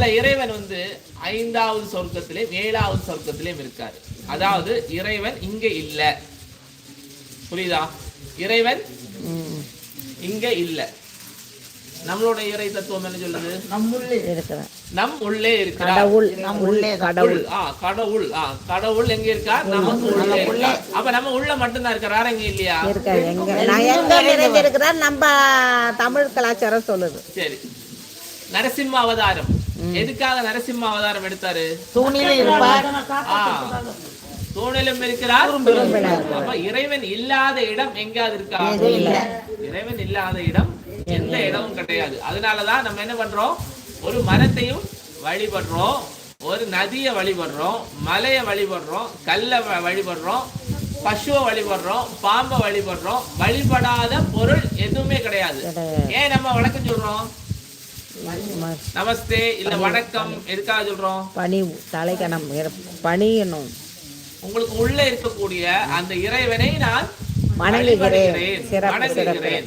அதுல இறைவன் வந்து 5வது சொர்க்கத்திலேயும் 7வது சொர்க்கத்திலேயும் இருக்காரு. அதாவது இறைவன் இங்க இல்ல. புரியுதா? இறைவன் இங்க இல்ல. நம்மளோட இறை தத்துவம் என்ன சொல்லுது? நம் உள்ளே இருக்கிறார். கடவுள் எங்க இருக்கார்? நமக்கு உள்ளே இருக்கார். அப்ப நம்ம உள்ள மட்டும்தான் இருக்கிறார், எங்க இல்லையா? நம்ம தமிழ் கலாச்சாரம் சொல்லுது. சரி, நரசிம்ம அவதாரம் எதுக்காக நரசிம்ம அவதாரம் எடுத்தாரு? தூணிலும் இருக்கிறார். அப்ப இறைவன் இல்லாத இடம் எங்காவது இருக்கா? இறைவன் இல்லாத இடம் எந்த இடமும் கிடையாது. அதனாலதான் நம்ம என்ன பண்றோம்? ஒரு மரத்தையும் வழிபடுறோம், ஒரு நதியை வழிபடுறோம், மலையை வழிபடுறோம், கல்லை வழிபடுறோம், பசுவை வழிபடுறோம், பாம்பை வழிபடுறோம். வழிபடாத பொருள் எதுவுமே கிடையாது. ஏன் நம்ம வணக்கம் சொல்றோம்? நமஸ்தே இல்ல வணக்கம் எதுக்காக சொல்றோம்? பணிவு, தலைக்கணம், பணியணும். உங்களுக்கு உள்ள இருக்கக்கூடிய அந்த இறைவனை நான் வணங்குகிறேன்.